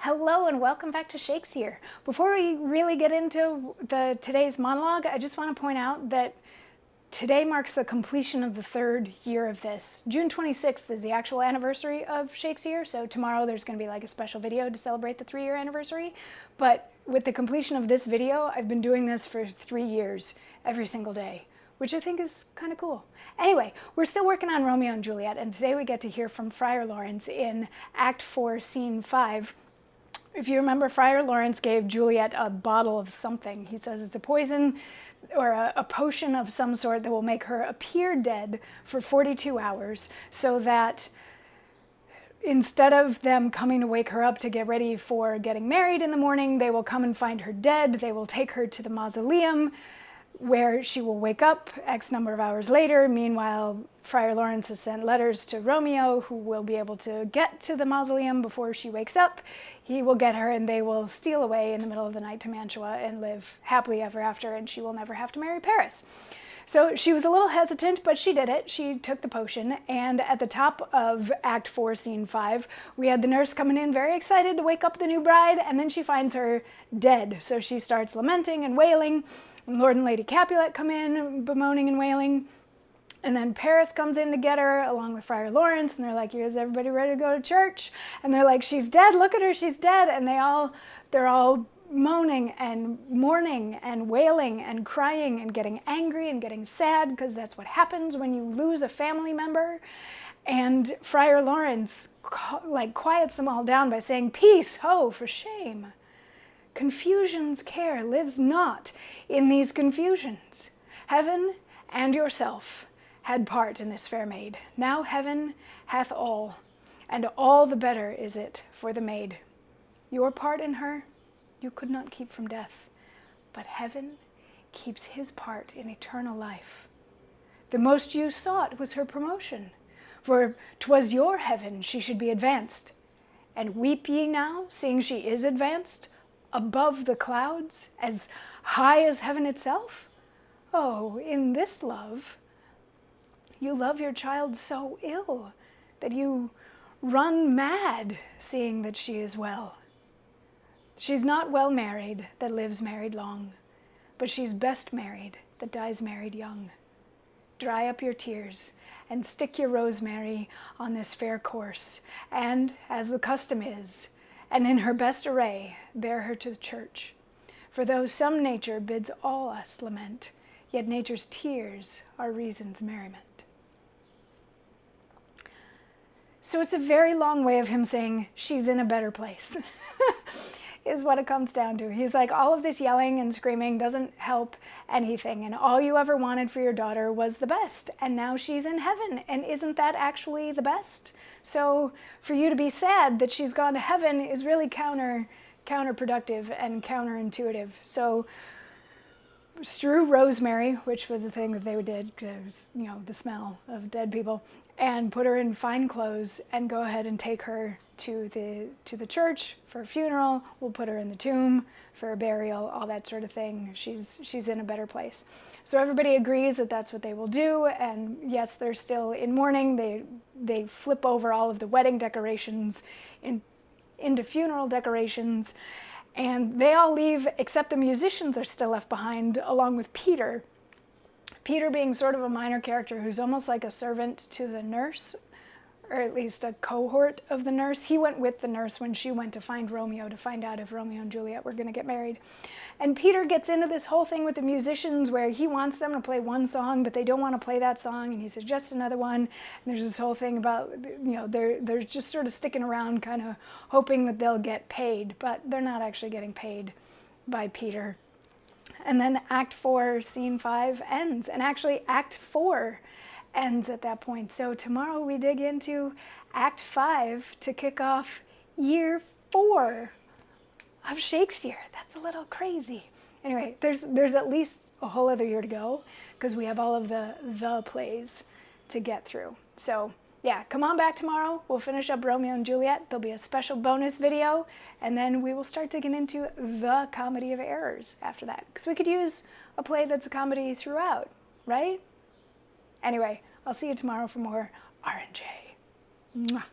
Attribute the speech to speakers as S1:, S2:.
S1: Hello and welcome back to Shakesyear. Before we really get into today's monologue, I just want to point out that today marks the completion of the third year of this. June 26th is the actual anniversary of Shakesyear, so tomorrow there's going to be like a special video to celebrate the 3-year anniversary. But with the completion of this video, I've been doing this for 3 years, every single day, which I think is kind of cool. Anyway, we're still working on Romeo and Juliet, and today we get to hear from Friar Lawrence in Act 4, Scene 5. If you remember, Friar Lawrence gave Juliet a bottle of something. He says it's a poison or a potion of some sort that will make her appear dead for 42 hours so that instead of them coming to wake her up to get ready for getting married in the morning, they will come and find her dead. They will take her to the mausoleum where she will wake up X number of hours later. Meanwhile, Friar Lawrence has sent letters to Romeo, who will be able to get to the mausoleum before she wakes up. He will get her and they will steal away in the middle of the night to Mantua and live happily ever after, and she will never have to marry Paris. So she was a little hesitant, but she did it. She took the potion, and at the top of Act 4, Scene 5, we had the nurse coming in very excited to wake up the new bride, and then she finds her dead. So she starts lamenting and wailing. Lord and Lady Capulet come in, bemoaning and wailing. And then Paris comes in to get her, along with Friar Lawrence, and they're like, is everybody ready to go to church? And they're like, she's dead, look at her, she's dead. And they're all moaning and mourning and wailing and crying and getting angry and getting sad, because that's what happens when you lose a family member. And Friar Lawrence quiets them all down by saying, peace, ho, for shame. Confusion's care lives not in these confusions. Heaven and yourself had part in this fair maid. Now heaven hath all, and all the better is it for the maid. Your part in her you could not keep from death, but heaven keeps his part in eternal life. The most you sought was her promotion, for 'twas your heaven she should be advanced. And weep ye now, seeing she is advanced above the clouds, as high as heaven itself? Oh, in this love, you love your child so ill that you run mad, seeing that she is well. She's not well married that lives married long, but she's best married that dies married young. Dry up your tears and stick your rosemary on this fair corse, and, as the custom is, and in her best array, bear her to the church. For though some nature bids all us lament, yet nature's tears are reason's merriment. So it's a very long way of him saying she's in a better place, is what it comes down to. He's like, all of this yelling and screaming doesn't help anything, and all you ever wanted for your daughter was the best, and now she's in heaven, and isn't that actually the best? So for you to be sad that she's gone to heaven is really counterproductive and counterintuitive. So strew rosemary, which was a thing that they did, because, you know, the smell of dead people, and put her in fine clothes and go ahead and take her to the church for a funeral. We'll put her in the tomb for a burial, all that sort of thing. She's in a better place. So everybody agrees that that's what they will do, and yes, they're still in mourning. They flip over all of the wedding decorations into funeral decorations, and they all leave except the musicians are still left behind, along with Peter. Peter being sort of a minor character who's almost like a servant to the nurse, or at least a cohort of the nurse. He went with the nurse when she went to find Romeo, to find out if Romeo and Juliet were going to get married. And Peter gets into this whole thing with the musicians where he wants them to play one song, but they don't want to play that song, and he suggests another one. And there's this whole thing about, you know, they're just sort of sticking around, kind of hoping that they'll get paid, but they're not actually getting paid by Peter. And then Act 4, Scene 5 ends, and actually Act 4 ends at that point. So tomorrow we dig into Act 5 to kick off Year 4 of Shakesyear. That's a little crazy. Anyway, there's at least a whole other year to go, because we have all of the plays to get through. So yeah, come on back tomorrow. We'll finish up Romeo and Juliet. There'll be a special bonus video, and then we will start digging into the Comedy of Errors after that, because we could use a play that's a comedy throughout, right? Anyway, I'll see you tomorrow for more R&J. Mwah.